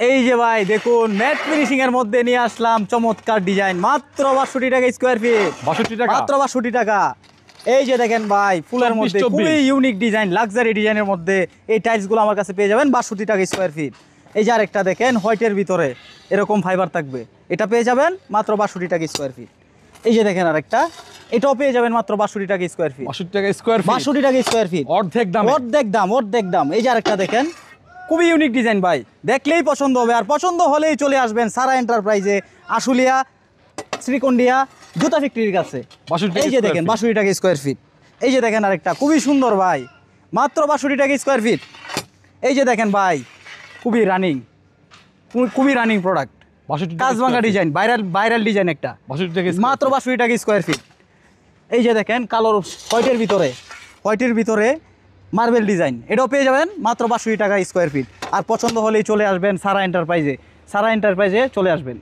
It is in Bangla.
এই যে ভাই দেখুন ম্যাট ফিনিশিং এর মধ্যে নিয়ে আসলাম চমৎকার ডিজাইন, মাত্র 62 টাকা স্কয়ার ফিট। 62 টাকা, মাত্র 62 টাকা। এই যে দেখেন ভাই ফুলের মধ্যে খুবই ইউনিক ডিজাইন, লাক্সারি ডিজাইনের মধ্যে এই টাইলসগুলো আমার কাছে পেয়ে যাবেন 62 টাকা স্কয়ার ফিট। এই যে আরেকটা দেখেন হোয়াইটের ভিতরে এরকম ফাইবার থাকবে, এটা পেয়ে যাবেন মাত্র 62 টাকা স্কয়ার ফিট। এই যে দেখেন আরেকটা, এটাও পেয়ে যাবেন মাত্র 62 টাকা স্কয়ার ফিট। 62 টাকা স্কয়ার ফিট, 62 টাকা স্কয়ার ফিট, অর্ধেক দাম, অর্ধেক দাম, অর্ধেক দাম। এই যে আরেকটা দেখেন খুবই ইউনিক ডিজাইন ভাই, দেখলেই পছন্দ হবে, আর পছন্দ হলেই চলে আসবেন সারা এন্টারপ্রাইজে, আশুলিয়া শ্রীকন্ডিয়া জুতা ফ্যাক্টরির কাছে। এই যে দেখেন 62 টাকা স্কয়ার ফিট। এই যে দেখেন আরেকটা খুবই সুন্দর ভাই, মাত্র 62 টাকা স্কয়ার ফিট। এই যে দেখেন ভাই খুবই রানিং, খুবই রানিং প্রোডাক্ট, কাজভাঙ্গা ডিজাইন, ভাইরাল ডিজাইন একটা, 62 টাকা মাত্র 62 টাকা স্কয়ার ফিট। এই যে দেখেন কালোর হোয়াইটের ভিতরে মার্বেল ডিজাইন, এটাও পেয়ে যাবেন মাত্র 62 টাকা স্কয়ার ফিট। আর পছন্দ হলেই চলে আসবেন সারা এন্টারপ্রাইজে চলে আসবেন।